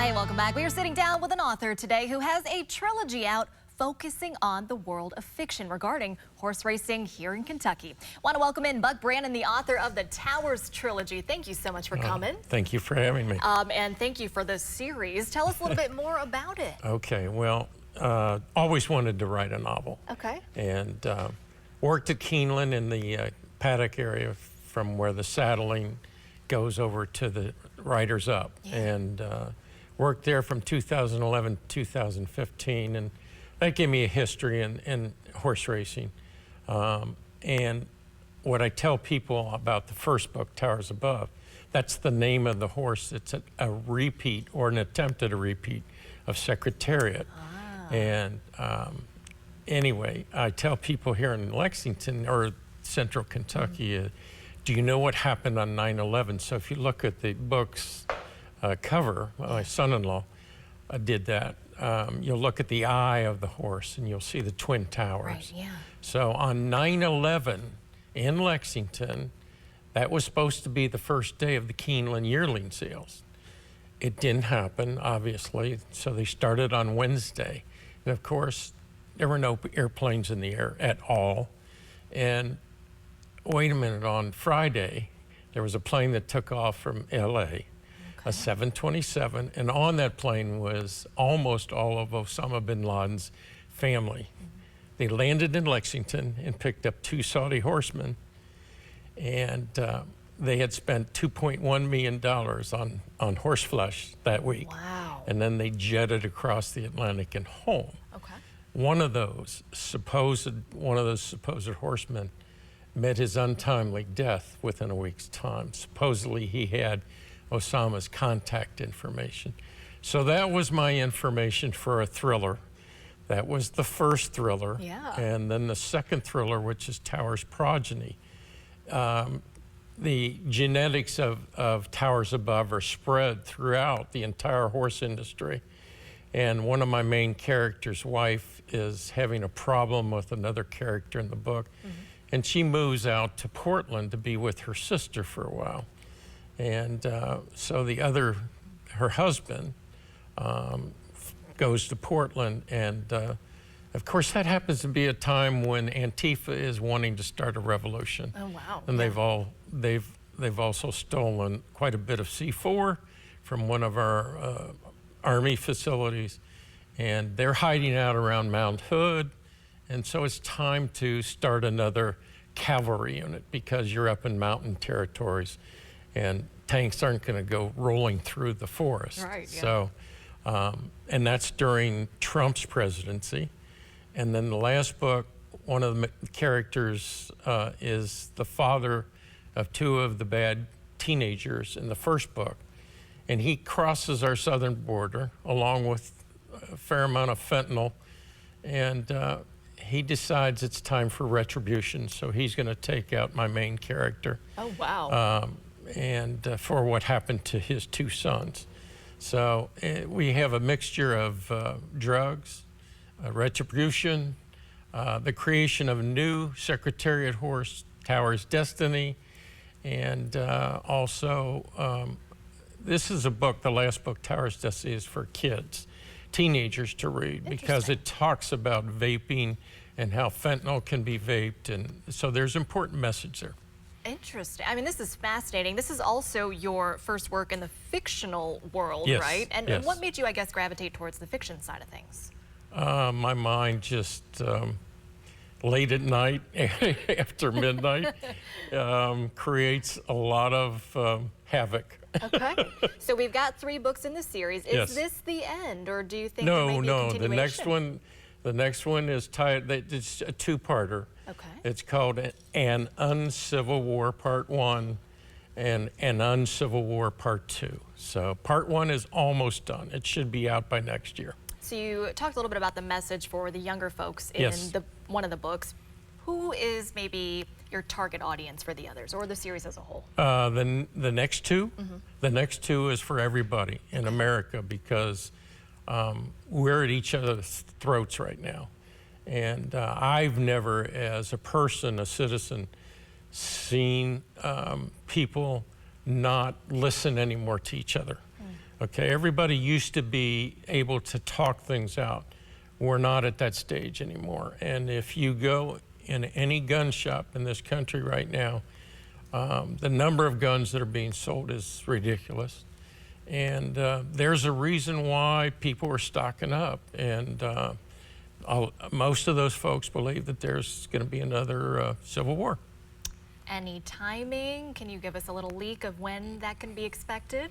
Hi, welcome back. We are sitting down with an author today who has a trilogy out focusing on the world of fiction regarding horse racing here in Kentucky. Want to welcome in Buck Brannon, the author of the Towers trilogy. Thank you so much for coming. Thank you for having me. And thank you for the series. Tell us a little bit more about it. Okay, well, always wanted to write a novel. Okay. And worked at Keeneland in the paddock area from where the saddling goes over to the riders up. Yeah. And worked there from 2011 to 2015. And that gave me a history in horse racing. And what I tell people about the first book, Towers Above, that's the name of the horse. It's a repeat or an attempt at a repeat of Secretariat. Ah. And anyway, I tell people here in Lexington or central Kentucky, do you know what happened on 9/11? So if you look at the book's cover, my son-in-law did that. You'll look at the eye of the horse and you'll see the Twin Towers. Right, yeah. So on 9/11 in Lexington, that was supposed to be the first day of the Keeneland yearling sales. It didn't happen, obviously, so they started on Wednesday. And of course, there were no airplanes in the air at all. And wait a minute, on Friday, there was a plane that took off from LA, a 727, and on that plane was almost all of Osama bin Laden's family. They landed in Lexington and picked up 2 Saudi horsemen, and they had spent $2.1 million on horse flesh that week. Wow. And then they jetted across the Atlantic and home. Okay. One of those supposed horsemen met his untimely death within a week's time. Supposedly he had Osama's contact information. So that was my information for a thriller. That was the first thriller. Yeah. And then the second thriller, which is Towers Progeny. The genetics of Towers Above are spread throughout the entire horse industry. And one of my main characters' wife is having a problem with another character in the book. And she moves out to Portland to be with her sister for a while. And so her husband goes to Portland, and of course that happens to be a time when Antifa is wanting to start a revolution. Oh wow! And they've also stolen quite a bit of C4 from one of our Army facilities, and they're hiding out around Mount Hood, and so it's time to start another cavalry unit because you're up in mountain territories. And tanks aren't going to go rolling through the forest. Right, yeah. So, and that's during Trump's presidency. And then the last book, one of the characters is the father of 2 of the bad teenagers in the first book. And he crosses our southern border along with a fair amount of fentanyl. And he decides it's time for retribution. So he's going to take out my main character. Oh, wow. And for what happened to his 2 sons. So we have a mixture of drugs, retribution, the creation of a new Secretariat horse, Towers Destiny, and also this is a book, the last book, Towers Destiny, is for kids, teenagers to read because it talks about vaping and how fentanyl can be vaped, and so there's important message there. Interesting. I mean, this is fascinating. This is also your first work in the fictional world, Yes, right? And yes. what made you, I guess, gravitate towards the fiction side of things? My mind just, late at night, after midnight, creates a lot of havoc. Okay. So we've got 3 books in the series. Is Yes. this the end, or do you think there may be a continuation? The next one is it's a 2-parter. Okay. It's called An Uncivil War Part 1 and An Uncivil War Part 2. So Part 1 is almost done. It should be out by next year. So you talked a little bit about the message for the younger folks in Yes. one of the books. Who is maybe your target audience for the others, or the series as a whole? The next 2? The next 2 is for everybody in America because we're at each other's throats right now. And I've never, as a person, a citizen, seen people not listen anymore to each other. Okay, everybody used to be able to talk things out. We're not at that stage anymore. And if you go in any gun shop in this country right now, the number of guns that are being sold is ridiculous. And there's a reason why people are stocking up. And most of those folks believe that there's going to be another civil war. Any timing? Can you give us a little leak of when that can be expected?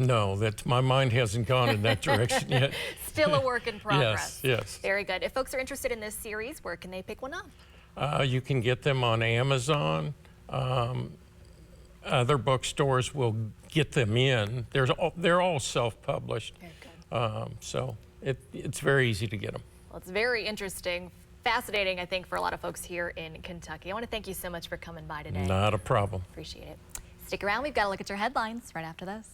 No, my mind hasn't gone in that direction yet. Still a work in progress. Yes. Very good. If folks are interested in this series, where can they pick one up? You can get them on Amazon. Other bookstores will get them in. They're all self-published. Very good. So it's very easy to get them. Well, it's very interesting, fascinating, I think, for a lot of folks here in Kentucky. I want to thank you so much for coming by today. Not a problem. Appreciate it. Stick around. We've got to look at your headlines right after this.